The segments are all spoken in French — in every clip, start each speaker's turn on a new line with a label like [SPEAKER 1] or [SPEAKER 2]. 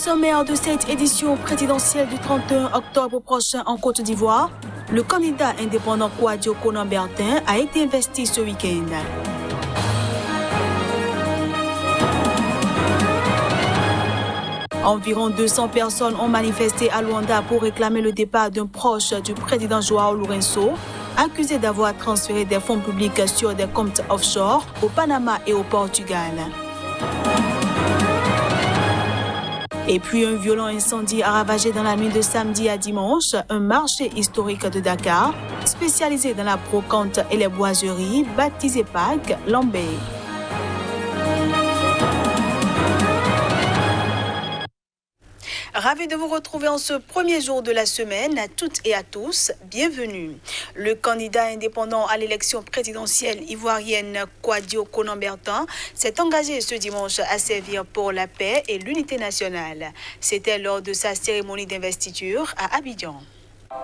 [SPEAKER 1] sommaire de cette édition présidentielle du 31 octobre prochain en Côte d'Ivoire, le candidat indépendant Kouadio Konan-Bertin a été investi ce week-end. Environ 200 personnes ont manifesté à Luanda pour réclamer le départ d'un proche du président João Lourenço, accusé d'avoir transféré des fonds publics sur des comptes offshore au Panama et au Portugal. Et puis un violent incendie a ravagé dans la nuit de samedi à dimanche un marché historique de Dakar, spécialisé dans la brocante et les boiseries, baptisé Pâques Lambé. Ravi de vous retrouver en ce premier jour de la semaine. À toutes et à tous, bienvenue. Le candidat indépendant à l'élection présidentielle ivoirienne Kouadio Konan-Bertin s'est engagé ce dimanche à servir pour la paix et l'unité nationale. C'était lors de sa cérémonie d'investiture à Abidjan.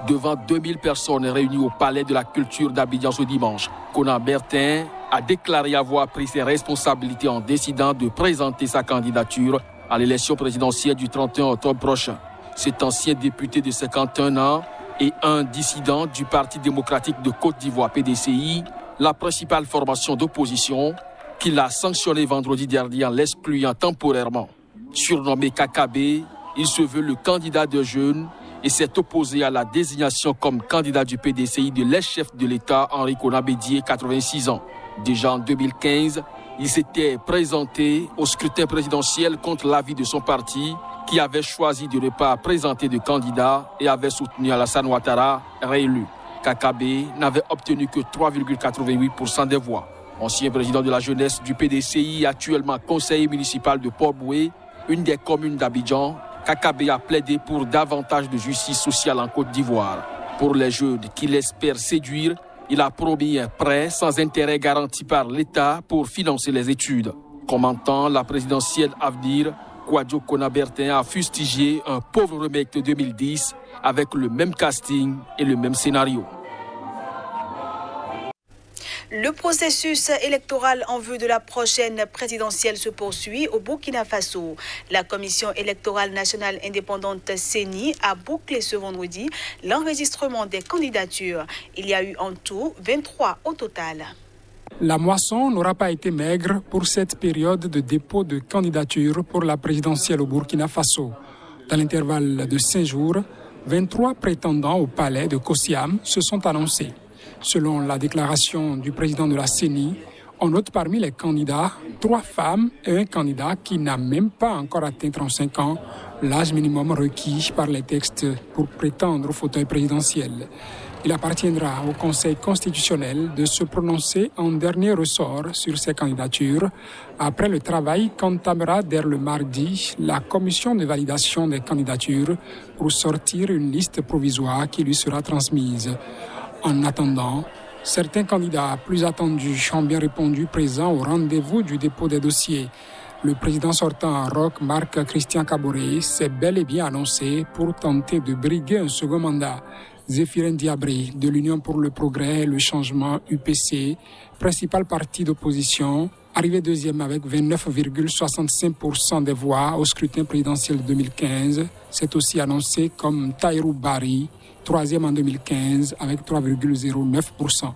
[SPEAKER 2] Devant 2000 personnes réunies au Palais de la Culture d'Abidjan ce dimanche, Konan-Bertin a déclaré avoir pris ses responsabilités en décidant de présenter sa candidature à l'élection présidentielle du 31 octobre prochain. Cet ancien député de 51 ans et un dissident du Parti démocratique de Côte d'Ivoire PDCI, la principale formation d'opposition, qu'il a sanctionné vendredi dernier en l'excluant temporairement. Surnommé Kakabé, il se veut le candidat de jeunes et s'est opposé à la désignation comme candidat du PDCI de l'ex-chef de l'État Henri Konan Bédié, 86 ans. Déjà en 2015, il s'était présenté au scrutin présidentiel contre l'avis de son parti qui avait choisi de ne pas présenter de candidat et avait soutenu Alassane Ouattara, réélu. Kakabé n'avait obtenu que 3,88% des voix. Ancien président de la jeunesse du PDCI, actuellement conseiller municipal de Port-Boué, une des communes d'Abidjan, Kakabé a plaidé pour davantage de justice sociale en Côte d'Ivoire. Pour les jeunes qu'il espère séduire, il a promis un prêt sans intérêt garanti par l'État pour financer les études. Commentant la présidentielle à venir, Kouadio Konan-Bertin a fustigé un pauvre remake de 2010 avec le même casting et le même scénario.
[SPEAKER 1] Le processus électoral en vue de la prochaine présidentielle se poursuit au Burkina Faso. La Commission électorale nationale indépendante CENI a bouclé ce vendredi l'enregistrement des candidatures. Il y a eu en tout 23 au total.
[SPEAKER 3] La moisson n'aura pas été maigre pour cette période de dépôt de candidature pour la présidentielle au Burkina Faso. Dans l'intervalle de 5 jours, 23 prétendants au palais de Kosiam se sont annoncés. Selon la déclaration du président de la CENI, on note parmi les candidats 3 femmes et un candidat qui n'a même pas encore atteint 35 ans, l'âge minimum requis par les textes pour prétendre au fauteuil présidentiel. Il appartiendra au Conseil constitutionnel de se prononcer en dernier ressort sur ces candidatures après le travail qu'entamera dès le mardi la commission de validation des candidatures pour sortir une liste provisoire qui lui sera transmise. En attendant, certains candidats plus attendus ont bien répondu présents au rendez-vous du dépôt des dossiers. Le président sortant Roch Marc Christian Kaboré s'est bel et bien annoncé pour tenter de briguer un second mandat. Zéphirin Diabré de l'Union pour le progrès et le changement UPC, principal parti d'opposition, arrivé deuxième avec 29,65% des voix au scrutin présidentiel de 2015, s'est aussi annoncé comme Taïrou Bari, troisième en 2015 avec 3,09%.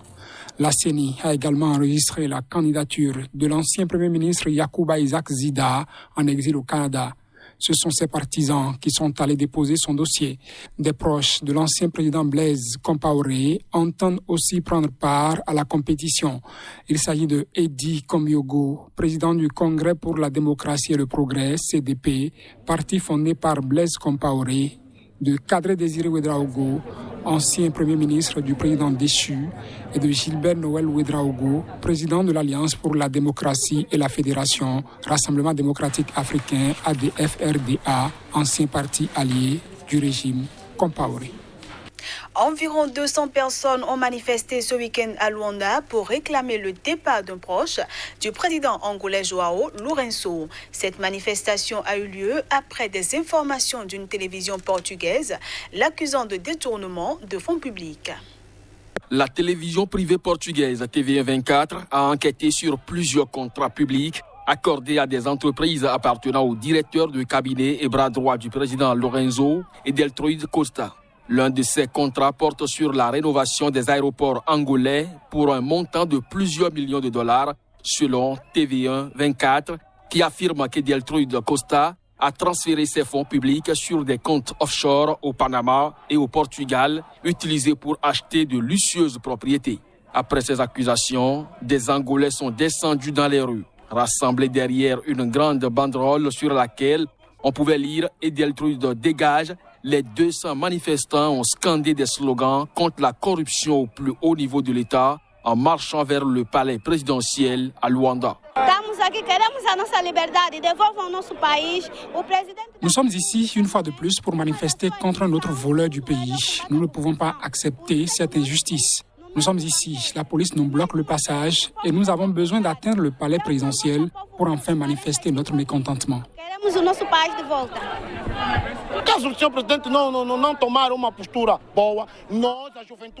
[SPEAKER 3] La CENI a également enregistré la candidature de l'ancien Premier ministre Yacouba Isaac Zida en exil au Canada. Ce sont ses partisans qui sont allés déposer son dossier. Des proches de l'ancien président Blaise Compaoré entendent aussi prendre part à la compétition. Il s'agit de Eddy Komiogo, président du Congrès pour la démocratie et le progrès, CDP, parti fondé par Blaise Compaoré, de Kadri Désiré Ouédraogo, ancien Premier ministre du président déchu, et de Gilbert Noël Ouédraogo, président de l'Alliance pour la démocratie et la fédération, Rassemblement démocratique africain, ADF-RDA, ancien parti allié du régime Compaoré.
[SPEAKER 1] Environ 200 personnes ont manifesté ce week-end à Luanda pour réclamer le départ d'un proche du président angolais João Lourenço. Cette manifestation a eu lieu après des informations d'une télévision portugaise l'accusant de détournement de fonds publics.
[SPEAKER 2] La télévision privée portugaise TV24 a enquêté sur plusieurs contrats publics accordés à des entreprises appartenant au directeur de cabinet et bras droit du président Lorenzo et Deltruide Costa. L'un de ces contrats porte sur la rénovation des aéroports angolais pour un montant de plusieurs millions de dollars, selon TV1 24, qui affirme que Deltruide Costa a transféré ses fonds publics sur des comptes offshore au Panama et au Portugal, utilisés pour acheter de luxueuses propriétés. Après ces accusations, des Angolais sont descendus dans les rues, rassemblés derrière une grande banderole sur laquelle on pouvait lire « Deltruide dégage ». Les 200 manifestants ont scandé des slogans contre la corruption au plus haut niveau de l'État en marchant vers le palais présidentiel à Luanda.
[SPEAKER 3] Nous sommes ici une fois de plus pour manifester contre un autre voleur du pays. Nous ne pouvons pas accepter cette injustice. Nous sommes ici, la police nous bloque le passage et nous avons besoin d'atteindre le palais présidentiel pour enfin manifester notre mécontentement.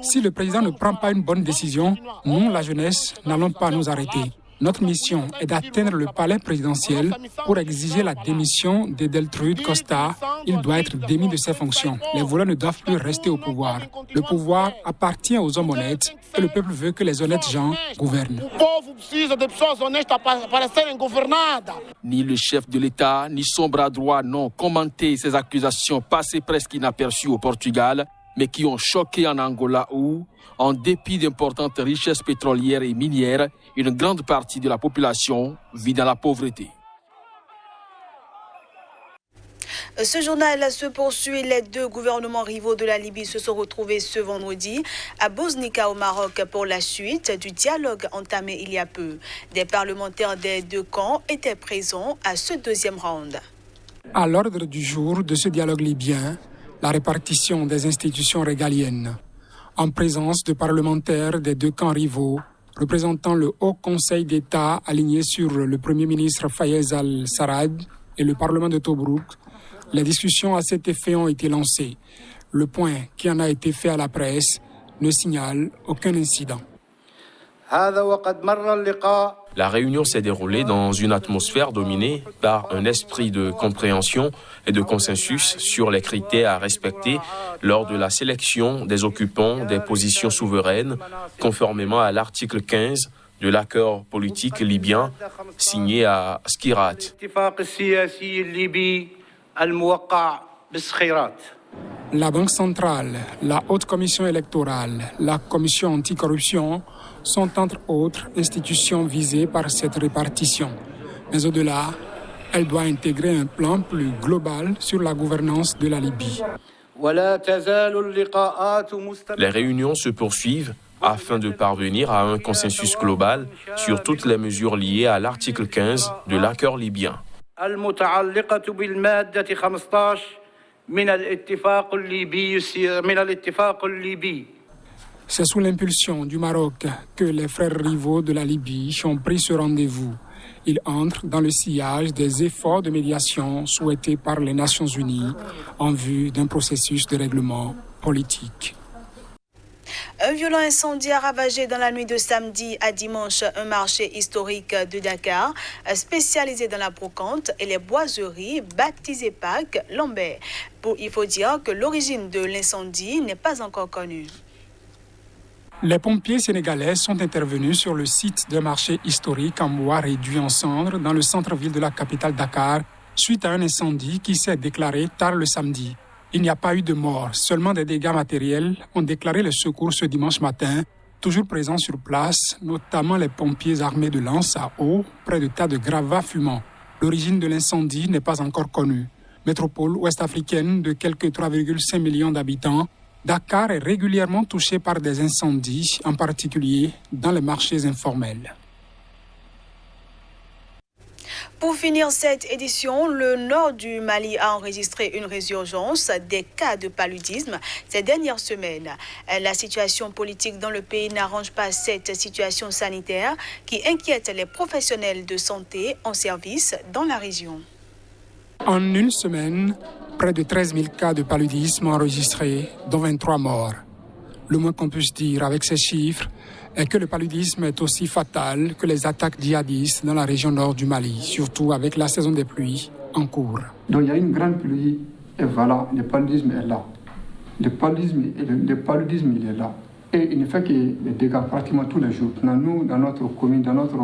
[SPEAKER 3] Si le président ne prend pas une bonne décision, nous, la jeunesse, n'allons pas nous arrêter. Notre mission est d'atteindre le palais présidentiel pour exiger la démission de Deltruide Costa. Il doit être démis de ses fonctions. Les voleurs ne doivent plus rester au pouvoir. Le pouvoir appartient aux hommes honnêtes et le peuple veut que les honnêtes gens gouvernent.
[SPEAKER 2] Ni le chef de l'État, ni son bras droit n'ont commenté ces accusations passées presque inaperçues au Portugal, mais qui ont choqué en Angola où, en dépit d'importantes richesses pétrolières et minières, une grande partie de la population vit dans la pauvreté.
[SPEAKER 1] Ce journal se poursuit. Les deux gouvernements rivaux de la Libye se sont retrouvés ce vendredi à Boznica au Maroc pour la suite du dialogue entamé il y a peu. Des parlementaires des deux camps étaient présents à ce deuxième round.
[SPEAKER 3] À l'ordre du jour de ce dialogue libyen, la répartition des institutions régaliennes, en présence de parlementaires des deux camps rivaux, représentant le Haut Conseil d'État aligné sur le Premier ministre Fayez al-Sarraj et le Parlement de Tobrouk, les discussions à cet effet ont été lancées. Le point qui en a été fait à la presse ne signale aucun incident.
[SPEAKER 4] La réunion s'est déroulée dans une atmosphère dominée par un esprit de compréhension et de consensus sur les critères à respecter lors de la sélection des occupants des positions souveraines, conformément à l'article 15 de l'accord politique libyen signé à Skirat.
[SPEAKER 3] La Banque centrale, la Haute Commission électorale, la Commission anticorruption sont entre autres institutions visées par cette répartition. Mais au-delà, elle doit intégrer un plan plus global sur la gouvernance de la Libye.
[SPEAKER 4] Les réunions se poursuivent afin de parvenir à un consensus global sur toutes les mesures liées à l'article 15 de l'accord libyen.
[SPEAKER 3] C'est sous l'impulsion du Maroc que les frères rivaux de la Libye ont pris ce rendez-vous. Ils entrent dans le sillage des efforts de médiation souhaités par les Nations Unies en vue d'un processus de règlement politique.
[SPEAKER 1] Un violent incendie a ravagé dans la nuit de samedi à dimanche un marché historique de Dakar, spécialisé dans la brocante et les boiseries, baptisé Pâques Lambert. Il faut dire que l'origine de l'incendie n'est pas encore connue.
[SPEAKER 3] Les pompiers sénégalais sont intervenus sur le site d'un marché historique en bois réduit en cendres dans le centre-ville de la capitale Dakar, suite à un incendie qui s'est déclaré tard le samedi. Il n'y a pas eu de mort, seulement des dégâts matériels ont déclaré le secours ce dimanche matin, toujours présents sur place, notamment les pompiers armés de lances à eau près de tas de gravats fumants. L'origine de l'incendie n'est pas encore connue. Métropole ouest-africaine de quelques 3,5 millions d'habitants, Dakar est régulièrement touchée par des incendies, en particulier dans les marchés informels.
[SPEAKER 1] Pour finir cette édition, le nord du Mali a enregistré une résurgence des cas de paludisme ces dernières semaines. La situation politique dans le pays n'arrange pas cette situation sanitaire qui inquiète les professionnels de santé en service dans la région.
[SPEAKER 3] En une semaine, près de 13 000 cas de paludisme enregistrés, dont 23 morts. Le moins qu'on puisse dire avec ces chiffres et que le paludisme est aussi fatal que les attaques djihadistes dans la région nord du Mali, surtout avec la saison des pluies en cours.
[SPEAKER 5] Donc il y a une grande pluie et voilà, le paludisme est là. Le paludisme il est là. Et il ne fait que des dégâts pratiquement tous les jours. Nous, dans notre commune, dans notre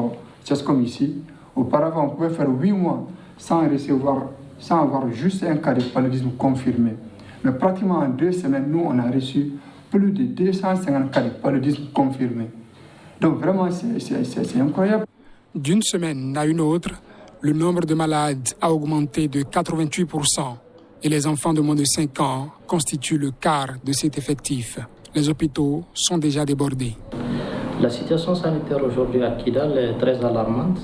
[SPEAKER 5] CESCOM ici, auparavant, on pouvait faire 8 mois sans avoir juste un cas de paludisme confirmé. Mais pratiquement en 2 semaines, nous, on a reçu plus de 250 cas de paludisme confirmés. Donc vraiment, c'est incroyable.
[SPEAKER 3] D'une semaine à une autre, le nombre de malades a augmenté de 88% et les enfants de moins de 5 ans constituent le quart de cet effectif. Les hôpitaux sont déjà débordés.
[SPEAKER 6] La situation sanitaire aujourd'hui à Kidal est très alarmante,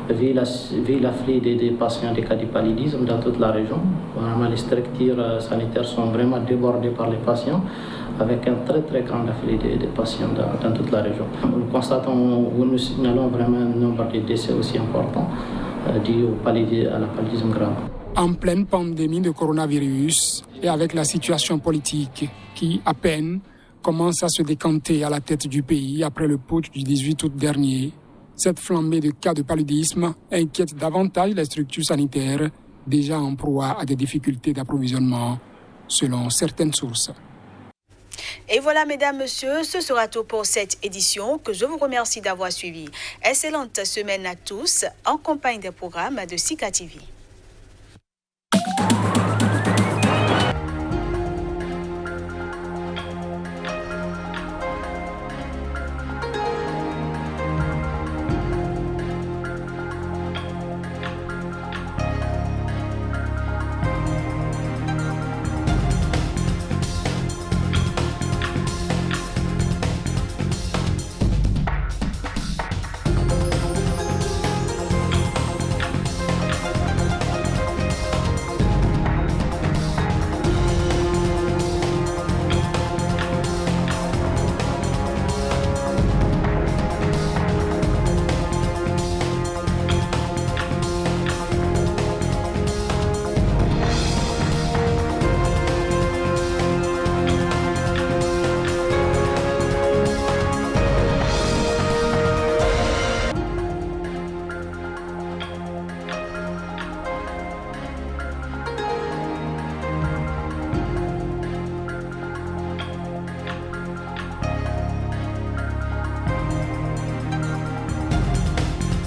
[SPEAKER 6] vu l'afflux des patients des cas de paludisme dans toute la région. Vraiment, les structures sanitaires sont vraiment débordées par les patients, avec un très grand afflux des patients dans toute la région. Nous constatons, nous signalons vraiment un nombre de décès aussi important dû à la paludisme grave.
[SPEAKER 3] En pleine pandémie de coronavirus et avec la situation politique qui, à peine, commence à se décanter à la tête du pays après le putsch du 18 août dernier, cette flambée de cas de paludisme inquiète davantage les structures sanitaires déjà en proie à des difficultés d'approvisionnement, selon certaines sources.
[SPEAKER 1] Et voilà, mesdames, messieurs, ce sera tout pour cette édition que je vous remercie d'avoir suivi. Excellente semaine à tous en compagnie des programmes de Sika TV.